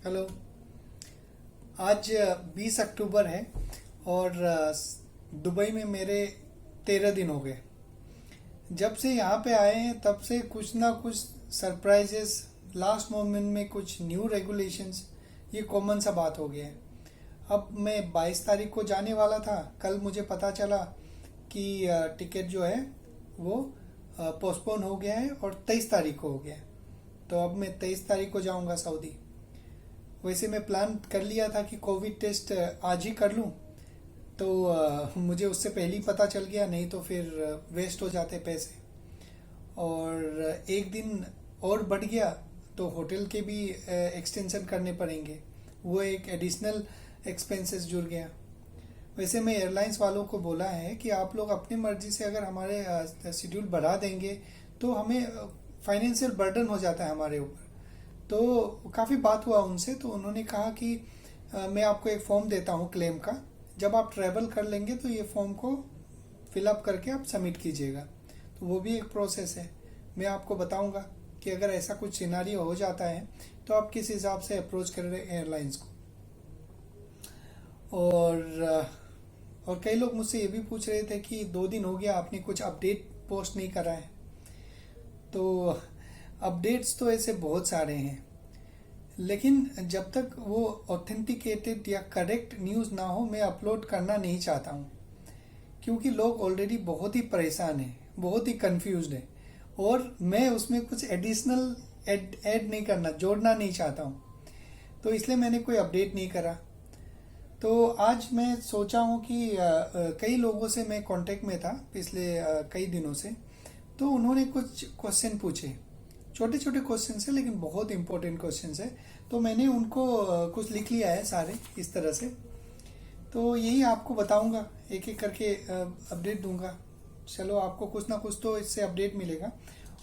Hello. आज 20 अक्टूबर है और दुबई में मेरे 13 दिन हो गए। जब से यहाँ पे आए हैं तब से कुछ ना कुछ सरप्राइजेस, लास्ट मोमेंट में कुछ न्यू रेगुलेशंस, ये कॉमन सा बात हो गया है। अब मैं 22 तारीख को जाने वाला था। कल मुझे पता चला कि टिकट जो है वो पोस्टपोन हो गया है और 23 तारीख को हो गया है। तो अब मैं 23 तारीख को जाऊंगा सऊदी। वैसे मैं प्लान कर लिया था कि कोविड टेस्ट आज ही कर लूं, तो मुझे उससे पहले ही पता चल गया, नहीं तो फिर वेस्ट हो जाते पैसे। और एक दिन और बढ़ गया तो होटल के भी एक्सटेंशन करने पड़ेंगे, वो एक एडिशनल एक्सपेंसेस जुड़ गया। वैसे मैं एयरलाइंस वालों को बोला है कि आप लोग अपनी मर्जी से अगर हमारे शेड्यूल बढ़ा देंगे तो हमें फाइनेंशियल बर्डन हो जाता है हमारे ऊपर। तो काफ़ी बात हुआ उनसे, तो उन्होंने कहा कि मैं आपको एक फॉर्म देता हूँ क्लेम का, जब आप ट्रैवल कर लेंगे तो ये फॉर्म को फिलअप करके आप सबमिट कीजिएगा। तो वो भी एक प्रोसेस है। मैं आपको बताऊंगा कि अगर ऐसा कुछ सिनारियो हो जाता है तो आप किस हिसाब से अप्रोच कर रहे हैं एयरलाइंस को। और कई लोग मुझसे ये भी पूछ रहे थे कि 2 दिन हो गया आपने कुछ अपडेट पोस्ट नहीं करा है। तो अपडेट्स तो ऐसे बहुत सारे हैं, लेकिन जब तक वो ऑथेंटिकेटेड या करेक्ट न्यूज़ ना हो मैं अपलोड करना नहीं चाहता हूँ, क्योंकि लोग ऑलरेडी बहुत ही परेशान हैं, बहुत ही कंफ्यूज्ड हैं, और मैं उसमें कुछ एडिशनल ऐड नहीं करना, जोड़ना नहीं चाहता हूँ। तो इसलिए मैंने कोई अपडेट नहीं करा। तो आज मैं सोचा हूँ कि कई लोगों से मैं कांटेक्ट में था पिछले कई दिनों से। तो उन्होंने कुछ क्वेश्चन पूछे, छोटे छोटे क्वेश्चन है लेकिन बहुत इंपॉर्टेंट क्वेश्चन है। तो मैंने उनको कुछ लिख लिया है सारे इस तरह से। तो यही आपको बताऊंगा, एक एक करके अपडेट दूंगा। चलो, आपको कुछ ना कुछ तो इससे अपडेट मिलेगा।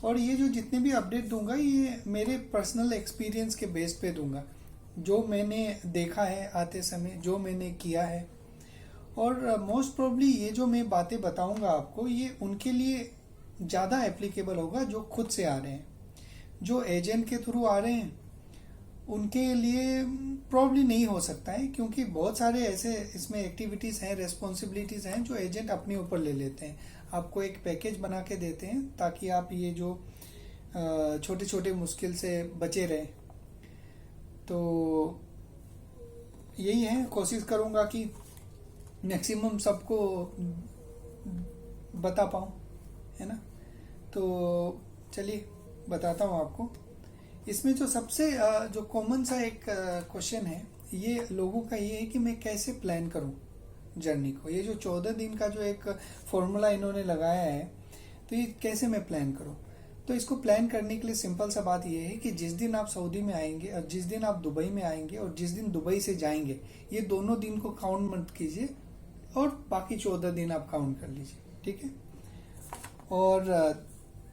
और ये जो जितने भी अपडेट दूंगा ये मेरे पर्सनल एक्सपीरियंस के बेस पे दूंगा, जो मैंने देखा है आते समय, जो मैंने किया है। और मोस्ट प्रोबली ये जो मैं बातें बताऊंगा आपको, ये उनके लिए ज़्यादा एप्लीकेबल होगा जो खुद से आ रहे हैं। जो एजेंट के थ्रू आ रहे हैं उनके लिए प्रॉब्ली नहीं हो सकता है, क्योंकि बहुत सारे ऐसे इसमें एक्टिविटीज़ हैं, रेस्पॉन्सिबिलिटीज़ हैं जो एजेंट अपने ऊपर ले लेते हैं। आपको एक पैकेज बना के देते हैं ताकि आप ये जो छोटे छोटे मुश्किल से बचे रहें। तो यही है, कोशिश करूँगा कि मैक्सिमम सबको बता पाऊँ, है ना। तो चलिए बताता हूँ आपको। इसमें जो सबसे जो कॉमन सा एक क्वेश्चन है ये लोगों का, ये है कि मैं कैसे प्लान करूँ जर्नी को। ये जो 14 दिन का जो एक फॉर्मूला इन्होंने लगाया है, तो ये कैसे मैं प्लान करूँ। तो इसको प्लान करने के लिए सिंपल सा बात ये है कि जिस दिन आप सऊदी में आएंगे और जिस दिन आप दुबई में आएंगे और जिस दिन दुबई से जाएंगे, ये दोनों दिन को काउंट मत कीजिए और बाकी 14 दिन आप काउंट कर लीजिए, ठीक है। और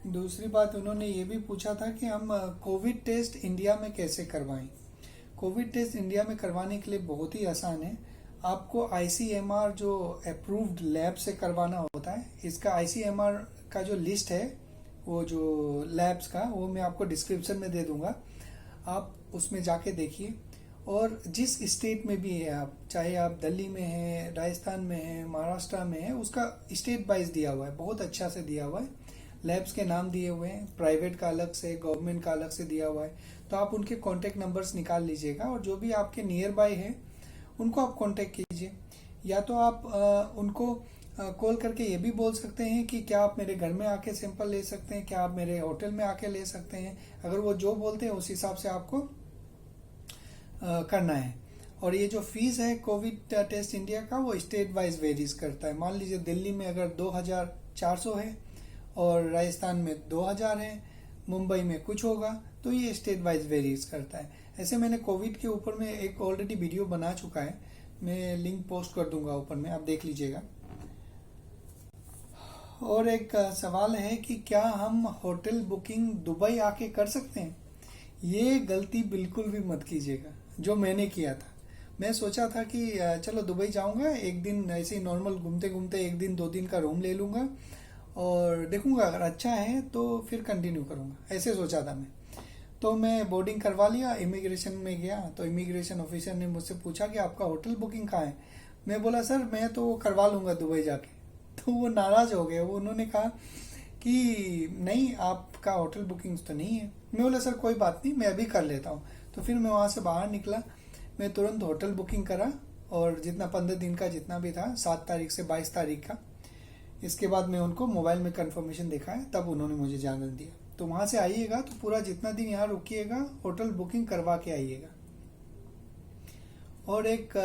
दूसरी बात उन्होंने ये भी पूछा था कि हम कोविड टेस्ट इंडिया में कैसे करवाएं। कोविड टेस्ट इंडिया में करवाने के लिए बहुत ही आसान है। आपको आईसीएमआर जो अप्रूव्ड लैब से करवाना होता है, इसका आईसीएमआर का जो लिस्ट है, वो जो लैब्स का, वो मैं आपको डिस्क्रिप्शन में दे दूंगा। आप उसमें जाके देखिए। और जिस स्टेट में भी है आप, चाहे आप दिल्ली में हैं, राजस्थान में हैं, महाराष्ट्र में हैं, उसका स्टेट वाइज दिया हुआ है, बहुत अच्छा से दिया हुआ है। लैब्स के नाम दिए हुए हैं, प्राइवेट का अलग से, गवर्नमेंट का अलग से दिया हुआ है। तो आप उनके कॉन्टैक्ट नंबर्स निकाल लीजिएगा और जो भी आपके नियर बाय है उनको आप कॉन्टैक्ट कीजिए। या तो आप उनको कॉल करके ये भी बोल सकते हैं कि क्या आप मेरे घर में आके सैंपल ले सकते हैं, क्या आप मेरे होटल में आके ले सकते हैं। अगर वो जो बोलते हैं उस हिसाब से आपको करना है। और ये जो फीस है कोविड टेस्ट इंडिया का, वो स्टेट वाइज वेरीज करता है। मान लीजिए दिल्ली में अगर 2400 है और राजस्थान में 2000 है, मुंबई में कुछ होगा, तो ये स्टेट वाइज वेरीज करता है। ऐसे मैंने कोविड के ऊपर में एक ऑलरेडी वीडियो बना चुका है, मैं लिंक पोस्ट कर दूंगा ऊपर में, आप देख लीजिएगा। और एक सवाल है कि क्या हम होटल बुकिंग दुबई आके कर सकते हैं। ये गलती बिल्कुल भी मत कीजिएगा जो मैंने किया था। मैं सोचा था कि चलो दुबई जाऊंगा, एक दिन ऐसे ही नॉर्मल घूमते घूमते 1 दिन 2 दिन का रूम ले लूंगा और देखूंगा अगर अच्छा है तो फिर कंटिन्यू करूंगा, ऐसे सोचा था मैं। तो मैं बोर्डिंग करवा लिया, इमिग्रेशन में गया तो इमिग्रेशन ऑफिसर ने मुझसे पूछा कि आपका होटल बुकिंग कहाँ है। मैं बोला सर मैं तो करवा लूँगा दुबई जाके। तो वो नाराज़ हो गए, वो उन्होंने कहा कि नहीं आपका होटल बुकिंग तो नहीं है। मैं बोला सर कोई बात नहीं, मैं अभी कर लेता हूँ। तो फिर मैं वहाँ से बाहर निकला, मैं तुरंत होटल बुकिंग करा और जितना 15 दिन का जितना भी था 7 तारीख से 22 तारीख का, इसके बाद मैं उनको मोबाइल में कंफर्मेशन दिखाया, तब उन्होंने मुझे जाने दिया। तो वहाँ से आइएगा तो पूरा जितना दिन यहाँ रुकिएगा होटल बुकिंग करवा के आइएगा। और एक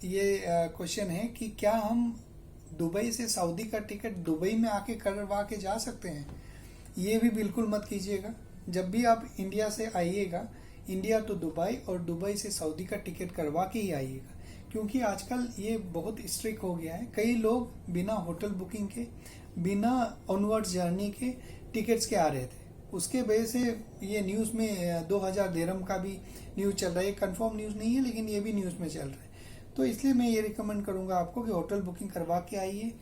ये क्वेश्चन है कि क्या हम दुबई से सऊदी का टिकट दुबई में आके करवा के जा सकते हैं? ये भी बिल्कुल मत कीजिएगा। जब भी आप इंडिया से आइएगा, इंडिया टू दुबई और दुबई से सऊदी का टिकट करवा के ही आइएगा, क्योंकि आजकल ये बहुत स्ट्रिक्ट हो गया है। कई लोग बिना होटल बुकिंग के, बिना ऑनवर्ड जर्नी के टिकट्स के आ रहे थे। उसके वजह से ये न्यूज़ में 2000 दिरहम का भी न्यूज़ चल रहा है। कंफर्म न्यूज़ नहीं है लेकिन ये भी न्यूज़ में चल रहा है। तो इसलिए मैं ये रिकमेंड करूँगा आपको कि होटल बुकिंग करवा के आइए।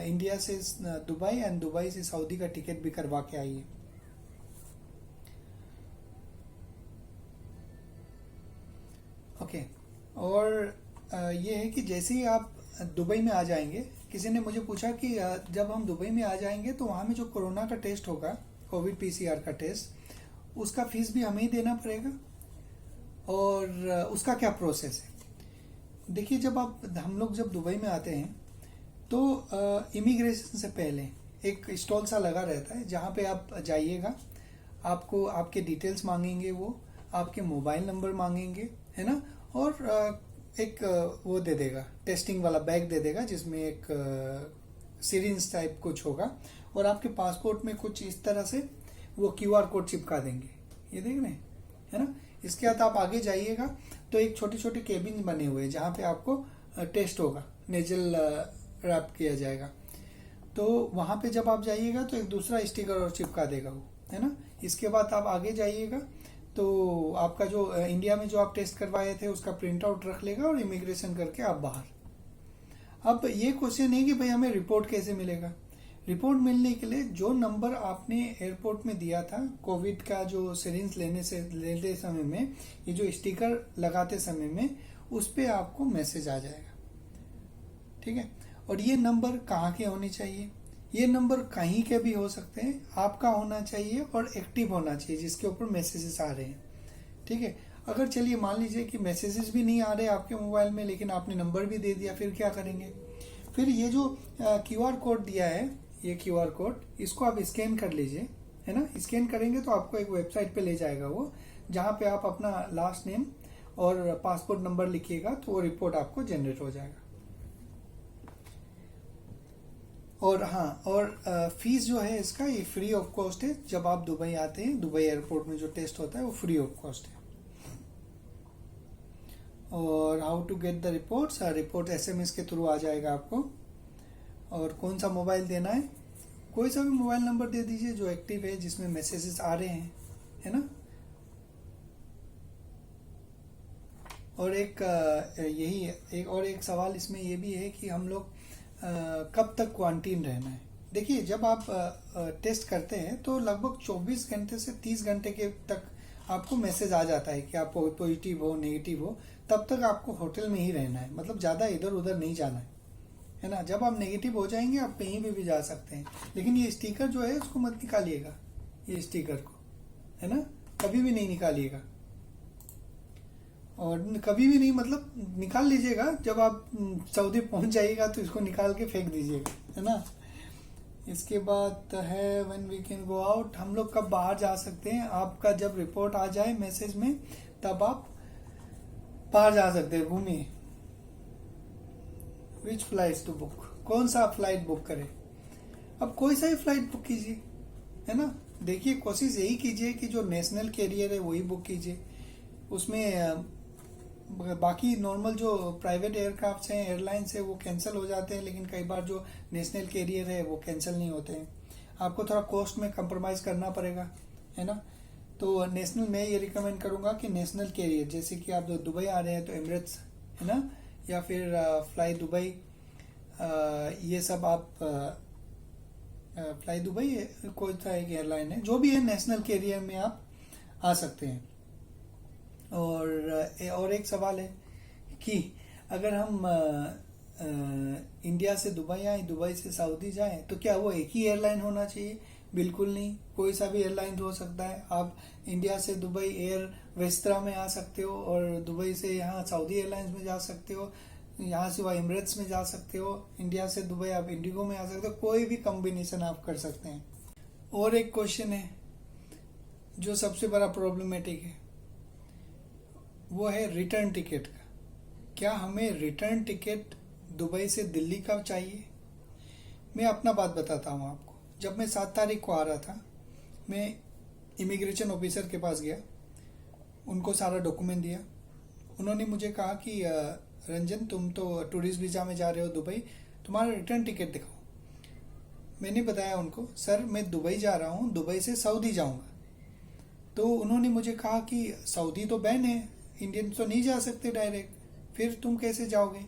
इंडिया से दुबई एंड दुबई से सऊदी का टिकट भी करवा के आइए। ओके। और ये है कि जैसे ही आप दुबई में आ जाएंगे, किसी ने मुझे पूछा कि जब हम दुबई में आ जाएंगे तो वहाँ में जो कोरोना का टेस्ट होगा, कोविड पीसीआर का टेस्ट, उसका फीस भी हमें ही देना पड़ेगा और उसका क्या प्रोसेस है। देखिए जब हम लोग जब दुबई में आते हैं तो इमिग्रेशन से पहले एक स्टॉल सा लगा रहता है जहाँ पे आप जाइएगा, आपको आपके डिटेल्स मांगेंगे, वो आपके मोबाइल नंबर मांगेंगे, है ना, और एक वो दे देगा, टेस्टिंग वाला बैग दे देगा जिसमें एक सिरिंज टाइप कुछ होगा और आपके पासपोर्ट में कुछ इस तरह से वो क्यूआर कोड चिपका देंगे। ये देख रहे हैं, है ना। इसके बाद आप आगे जाइएगा तो एक छोटे छोटे केबिन बने हुए हैं जहाँ पे आपको टेस्ट होगा, नेजल रैप किया जाएगा। तो वहाँ पे जब आप जाइएगा तो एक दूसरा स्टिकर और चिपका देगा वो, है ना। इसके बाद आप आगे जाइएगा तो आपका जो इंडिया में जो आप टेस्ट करवाए थे उसका प्रिंट आउट रख लेगा और इमिग्रेशन करके आप बाहर। अब ये क्वेश्चन है कि भाई हमें रिपोर्ट कैसे मिलेगा। रिपोर्ट मिलने के लिए जो नंबर आपने एयरपोर्ट में दिया था कोविड का, जो सिरिंज लेते समय में, ये जो स्टिकर लगाते समय में, उस पे आपको मैसेज आ जाएगा, ठीक है। और ये नंबर कहाँ के होने चाहिए? ये नंबर कहीं के भी हो सकते हैं, आपका होना चाहिए और एक्टिव होना चाहिए जिसके ऊपर मैसेजेस आ रहे हैं, ठीक है। अगर चलिए मान लीजिए कि मैसेजेस भी नहीं आ रहे आपके मोबाइल में लेकिन आपने नंबर भी दे दिया, फिर क्या करेंगे? फिर ये जो क्यूआर कोड दिया है, ये क्यूआर कोड, इसको आप स्कैन कर लीजिए, है ना। स्कैन करेंगे तो आपको एक वेबसाइट पे ले जाएगा वो, जहाँ पे आप अपना लास्ट नेम और पासपोर्ट नंबर लिखिएगा तो वो रिपोर्ट आपको जनरेट हो जाएगा। और हाँ, और फीस जो है इसका, ये फ्री ऑफ कॉस्ट है। जब आप दुबई आते हैं, दुबई एयरपोर्ट में जो टेस्ट होता है वो फ्री ऑफ कॉस्ट है। और how to get the reports, report SMS के थ्रू आ जाएगा आपको। और कौन सा मोबाइल देना है? कोई सा भी मोबाइल नंबर दे दीजिए जो एक्टिव है, जिसमें मैसेजेस आ रहे हैं, है ना। और एक सवाल इसमें ये भी है कि हम लोग कब तक क्वारंटीन रहना है। देखिए जब आप टेस्ट करते हैं तो लगभग 24 घंटे से 30 घंटे के तक आपको मैसेज आ जाता है कि आप पॉजिटिव हो नेगेटिव हो, तब तक आपको होटल में ही रहना है, मतलब ज़्यादा इधर उधर नहीं जाना है ना। जब आप नेगेटिव हो जाएंगे आप कहीं भी जा सकते हैं, लेकिन ये स्टिकर जो है उसको मत निकालिएगा, ये स्टिकर को, है ना, कभी भी नहीं निकालिएगा। और कभी भी नहीं, मतलब निकाल लीजिएगा जब आप सऊदी पहुंच जाइएगा तो इसको निकाल के फेंक दीजिएगा, है ना। इसके बाद है when we can go out, हम लोग कब बाहर जा सकते हैं। आपका जब रिपोर्ट आ जाए मैसेज में तब आप बाहर जा सकते हैं, घूमिए। विच फ्लाइट्स टू बुक, कौन सा फ्लाइट बुक करें? अब कोई सा ही फ्लाइट बुक कीजिए, है ना। देखिए कोशिश यही कीजिए कि जो नेशनल कैरियर है वही बुक कीजिए। उसमें बाकी नॉर्मल जो प्राइवेट एयरक्राफ्ट हैं, एयरलाइंस है, वो कैंसिल हो जाते हैं, लेकिन कई बार जो नेशनल कैरियर है वो कैंसिल नहीं होते हैं। आपको थोड़ा कॉस्ट में कंप्रोमाइज़ करना पड़ेगा, है ना। तो नेशनल, मैं ये रिकमेंड करूँगा कि नेशनल कैरियर, जैसे कि आप दुबई आ रहे हैं तो एमिरेट्स, है ना, या फिर फ्लाई दुबई, ये सब आप फ्लाई दुबई है, कोई सा एक एयरलाइन है, जो भी है नेशनल कैरियर में आप आ सकते हैं। और एक सवाल है कि अगर हम इंडिया से दुबई आए, दुबई से सऊदी जाएं, तो क्या वो एक ही एयरलाइन होना चाहिए? बिल्कुल नहीं, कोई सा भी एयरलाइन हो सकता है। आप इंडिया से दुबई एयर वेस्त्रा में आ सकते हो, और दुबई से यहाँ सऊदी एयरलाइंस में जा सकते हो, यहाँ से वह एमिरेट्स में जा सकते हो, इंडिया से दुबई आप इंडिगो में आ सकते हो, कोई भी कॉम्बिनेशन आप कर सकते हैं। और एक क्वेश्चन है जो सबसे बड़ा प्रॉब्लमेटिक है, वो है रिटर्न टिकट का। क्या हमें रिटर्न टिकट दुबई से दिल्ली का चाहिए? मैं अपना बात बताता हूँ आपको। जब मैं 7 तारीख को आ रहा था, मैं इमिग्रेशन ऑफिसर के पास गया, उनको सारा डॉक्यूमेंट दिया। उन्होंने मुझे कहा कि रंजन, तुम तो टूरिस्ट वीज़ा में जा रहे हो दुबई, तुम्हारा रिटर्न टिकट दिखाओ। मैंने बताया उनको, सर मैं दुबई जा रहा हूँ, दुबई से सऊदी जाऊँगा। तो उन्होंने मुझे कहा कि सऊदी तो बैन है, इंडियन तो नहीं जा सकते डायरेक्ट, फिर तुम कैसे जाओगे?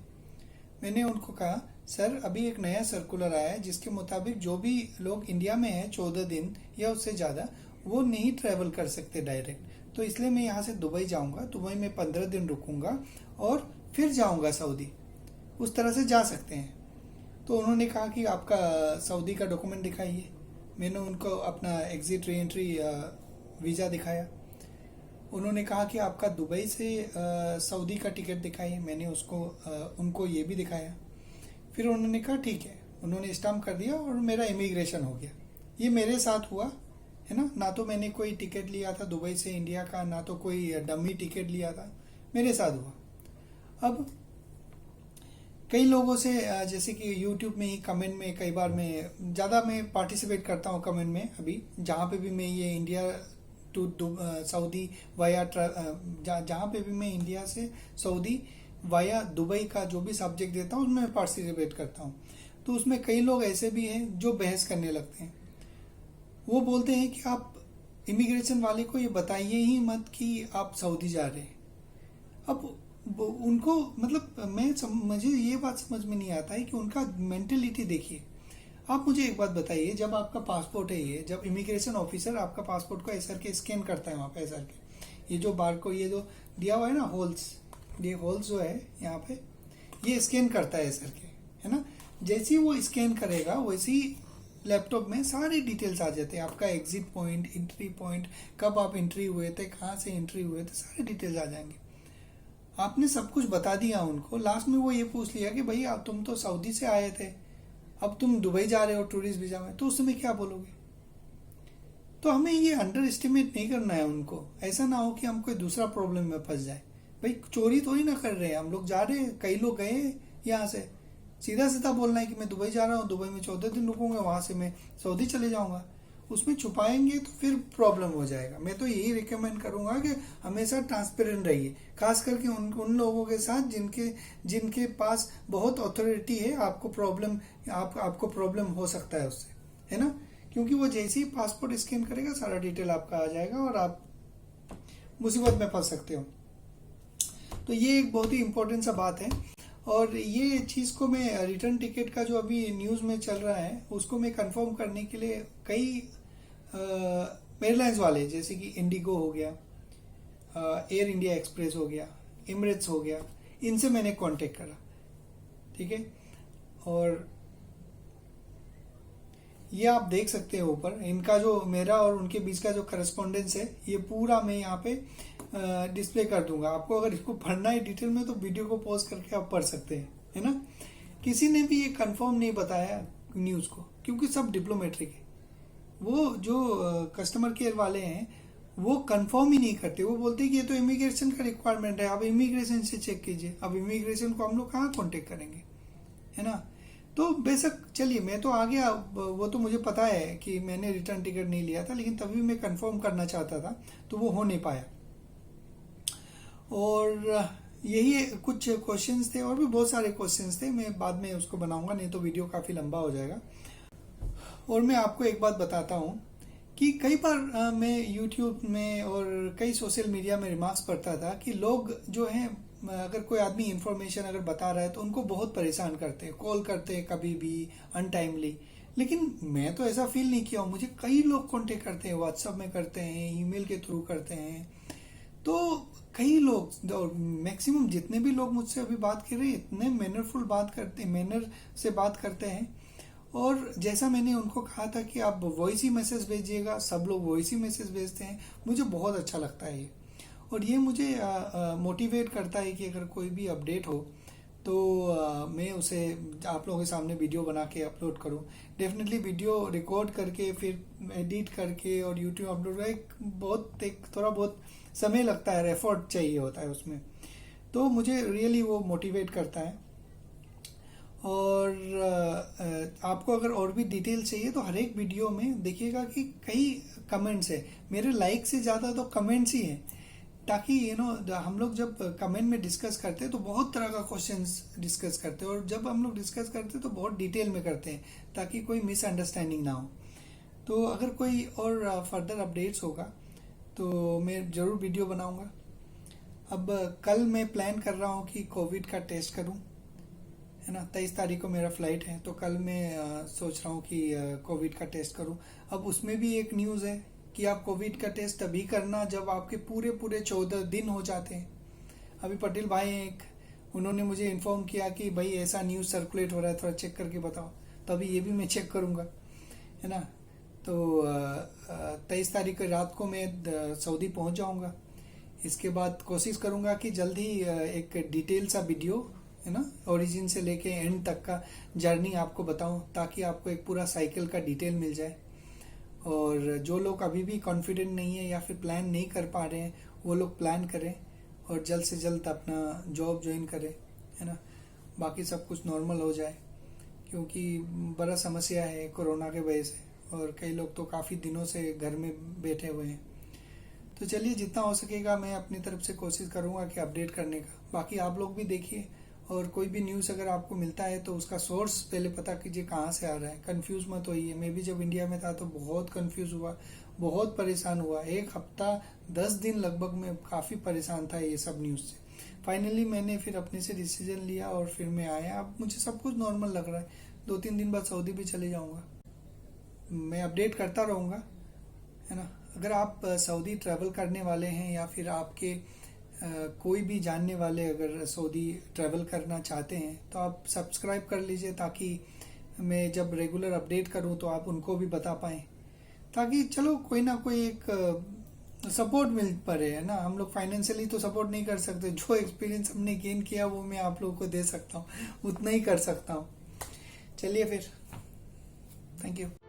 मैंने उनको कहा, सर अभी एक नया सर्कुलर आया है जिसके मुताबिक जो भी लोग इंडिया में हैं 14 दिन या उससे ज़्यादा, वो नहीं ट्रैवल कर सकते डायरेक्ट। तो इसलिए मैं यहाँ से दुबई जाऊँगा, दुबई में 15 दिन रुकूंगा और फिर जाऊँगा सऊदी। उस तरह से जा सकते हैं। तो उन्होंने कहा कि आपका सऊदी का डॉक्यूमेंट दिखाइए। मैंने उनको अपना एग्जिट री एंट्री वीज़ा दिखाया। उन्होंने कहा कि आपका दुबई से सऊदी का टिकट दिखाइए। मैंने उनको ये भी दिखाया। फिर उन्होंने कहा ठीक है, उन्होंने स्टाम्प कर दिया और मेरा इमिग्रेशन हो गया। ये मेरे साथ हुआ है ना तो मैंने कोई टिकट लिया था दुबई से इंडिया का, ना तो कोई डमी टिकट लिया था, मेरे साथ हुआ। अब कई लोगों से जैसे कि यूट्यूब में ही कमेंट में कई बार मैं पार्टिसिपेट करता हूँ कमेंट में। अभी जहाँ पे भी मैं ये इंडिया टू सऊदी वाया जहाँ पे भी मैं इंडिया से सऊदी वाया दुबई का जो भी सब्जेक्ट देता हूँ उसमें पार्टिसिपेट करता हूँ। तो उसमें कई लोग ऐसे भी हैं जो बहस करने लगते हैं। वो बोलते हैं कि आप इमिग्रेशन वाले को ये बताइए ही मत कि आप सऊदी जा रहे हैं। अब उनको मतलब मुझे ये बात समझ में नहीं आता है कि उनका मेंटेलिटी देखिए। आप मुझे एक बात बताइए, जब आपका पासपोर्ट है, ये जब इमिग्रेशन ऑफिसर आपका पासपोर्ट को ऐसा के स्कैन करता है, वहाँ पे ऐसा के ये जो बार को ये जो दिया हुआ है ना होल्स, ये होल्स जो है यहाँ पे ये स्कैन करता है ऐसा के, है ना। जैसे ही वो स्कैन करेगा वैसे ही लैपटॉप में सारी डिटेल्स आ जाते हैं। आपका एग्जिट पॉइंट, एंट्री पॉइंट, कब आप एंट्री हुए थे, कहाँ से एंट्री हुए थे, सारे डिटेल्स आ जाएंगे। आपने सब कुछ बता दिया उनको। लास्ट में वो ये पूछ लिया कि भाई आप तुम तो सऊदी से आए थे, अब तुम दुबई जा रहे हो टूरिस्ट वीजा में, तो उस समय क्या बोलोगे? तो हमें ये अंडर एस्टिमेट नहीं करना है उनको। ऐसा ना हो कि हम कोई दूसरा प्रॉब्लम में फंस जाए। भाई चोरी तो ही ना कर रहे हैं, हम लोग जा रहे हैं, कई लोग गए यहाँ से। सीधा सीधा बोलना है कि मैं दुबई जा रहा हूँ, दुबई में 14 दिन रुकूंगा, वहां से मैं सऊदी चले जाऊंगा। उसमें छुपाएंगे तो फिर प्रॉब्लम हो जाएगा। मैं तो यही रिकमेंड करूंगा कि हमेशा ट्रांसपेरेंट रहिए, खास करके उन लोगों के साथ जिनके पास बहुत अथॉरिटी है। आपको प्रॉब्लम हो सकता है उससे, है ना। क्योंकि वो जैसे ही पासपोर्ट स्कैन करेगा सारा डिटेल आपका आ जाएगा और आप मुसीबत में फंस सकते हो। तो ये एक बहुत ही इंपॉर्टेंट सा बात है। और ये चीज़ को मैं रिटर्न टिकट का जो अभी न्यूज़ में चल रहा है उसको मैं कंफर्म करने के लिए कई एयरलाइंस वाले, जैसे कि इंडिगो हो गया, एयर इंडिया एक्सप्रेस हो गया, एमिरेट्स हो गया, इनसे मैंने कांटेक्ट करा, ठीक है। और ये आप देख सकते हो ऊपर इनका जो मेरा और उनके बीच का जो करस्पॉन्डेंस है, ये पूरा मैं यहाँ पे डिस्प्ले कर दूंगा। आपको अगर इसको पढ़ना है डिटेल में तो वीडियो को पॉज करके आप पढ़ सकते हैं, है ना। किसी ने भी ये कंफर्म नहीं बताया न्यूज़ को, क्योंकि सब डिप्लोमेट्रिक है। वो जो कस्टमर केयर वाले हैं वो कंफर्म ही नहीं करते। वो बोलते हैं कि ये तो इमिग्रेशन का रिक्वायरमेंट है, आप इमिग्रेशन से चेक कीजिए। अब इमिग्रेशन को हम लोग कहाँ कॉन्टेक्ट करेंगे, है ना। तो बेशक चलिए, मैं तो आ गया, वो तो मुझे पता है कि मैंने रिटर्न टिकट नहीं लिया था, लेकिन तभी मैं कंफर्म करना चाहता था तो वो हो नहीं पाया। और यही कुछ क्वेश्चंस थे, और भी बहुत सारे क्वेश्चंस थे। मैं बाद में उसको बनाऊंगा, नहीं तो वीडियो काफ़ी लंबा हो जाएगा। और मैं आपको एक बात बताता हूँ कि कई बार मैं यूट्यूब में और कई सोशल मीडिया में रिमार्क्स पढ़ता था कि लोग जो हैं, अगर कोई आदमी इन्फॉर्मेशन अगर बता रहा है तो उनको बहुत परेशान करते हैं, कॉल करते हैं कभी भी अनटाइमली, लेकिन मैं तो ऐसा फील नहीं किया हूँ। मुझे कई लोग कांटेक्ट करते हैं, व्हाट्सएप में करते हैं, ईमेल के थ्रू करते हैं। तो कई लोग, और मैक्सिमम जितने भी लोग मुझसे अभी बात कर रहे हैं, इतने मैनरफुल बात करते, मैनर से बात करते हैं। और जैसा मैंने उनको कहा था कि आप वॉइस ही मैसेज भेजिएगा, सब लोग वॉइस ही मैसेज भेजते हैं। मुझे बहुत अच्छा लगता है ये, और ये मुझे मोटिवेट करता है कि अगर कोई भी अपडेट हो तो मैं उसे आप लोगों के सामने वीडियो बना के अपलोड करूं। डेफिनेटली वीडियो रिकॉर्ड करके फिर एडिट करके और यूट्यूब अपलोड का एक थोड़ा बहुत समय लगता है, एफर्ट चाहिए होता है उसमें। तो मुझे रियली वो मोटिवेट करता है। और आपको अगर और भी डिटेल चाहिए तो हर एक वीडियो में देखिएगा कि कई कमेंट्स है। मेरे लाइक से ज़्यादा तो कमेंट्स ही हैं, ताकि हम लोग जब कमेंट में डिस्कस करते हैं तो बहुत तरह का क्वेश्चंस डिस्कस करते हैं, और जब हम लोग डिस्कस करते हैं तो बहुत डिटेल में करते हैं ताकि कोई मिसअंडरस्टैंडिंग ना हो। तो अगर कोई और फर्दर अपडेट्स होगा तो मैं ज़रूर वीडियो बनाऊंगा। अब कल मैं प्लान कर रहा हूँ कि कोविड का टेस्ट करूँ, है ना। 23 तारीख को मेरा फ्लाइट है, तो कल मैं सोच रहा हूँ कि कोविड का टेस्ट करूँ। अब उसमें भी एक न्यूज़ है कि आप कोविड का टेस्ट तभी करना जब आपके पूरे पूरे 14 दिन हो जाते हैं। अभी पटेल भाई हैं एक, उन्होंने मुझे इन्फॉर्म किया कि भाई ऐसा न्यूज़ सर्कुलेट हो रहा है, थोड़ा चेक करके बताओ। तो अभी ये भी मैं चेक करूँगा, है ना। तो 23 तारीख को रात को मैं सऊदी पहुँच जाऊँगा। इसके बाद कोशिश करूँगा कि जल्द ही एक डिटेल सा वीडियो, है ना, ओरिजिन से लेके एंड तक का जर्नी आपको बताऊं, ताकि आपको एक पूरा साइकिल का डिटेल मिल जाए। और जो लोग अभी भी कॉन्फिडेंट नहीं है या फिर प्लान नहीं कर पा रहे हैं, वो लोग प्लान करें और जल्द से जल्द अपना जॉब ज्वाइन करें, है ना। बाकी सब कुछ नॉर्मल हो जाए, क्योंकि बड़ा समस्या है कोरोना के वजह से, और कई लोग तो काफ़ी दिनों से घर में बैठे हुए हैं। तो चलिए, जितना हो सकेगा मैं अपनी तरफ से कोशिश करूँगा कि अपडेट करने का। बाकी आप लोग भी देखिए, और कोई भी न्यूज़ अगर आपको मिलता है तो उसका सोर्स पहले पता कीजिए कहाँ से आ रहा है। कंफ्यूज मत होइए। मैं भी जब इंडिया में था तो बहुत कंफ्यूज हुआ, बहुत परेशान हुआ। 1 हफ्ता 10 दिन लगभग मैं काफ़ी परेशान था ये सब न्यूज़ से। फाइनली मैंने फिर अपने से डिसीजन लिया और फिर मैं आया। अब मुझे सब कुछ नॉर्मल लग रहा है। 2-3 दिन बाद सऊदी भी चले जाऊँगा। मैं अपडेट करता रहूँगा, है ना। अगर आप सऊदी ट्रैवल करने वाले हैं या फिर आपके कोई भी जानने वाले अगर सऊदी ट्रैवल करना चाहते हैं तो आप सब्सक्राइब कर लीजिए, ताकि मैं जब रेगुलर अपडेट करूं तो आप उनको भी बता पाएँ, ताकि चलो कोई ना कोई एक सपोर्ट मिल पड़े, है ना। हम लोग फाइनेंशियली तो सपोर्ट नहीं कर सकते, जो एक्सपीरियंस हमने गेन किया वो मैं आप लोगों को दे सकता हूँ, उतना ही कर सकता हूँ। चलिए फिर, थैंक यू।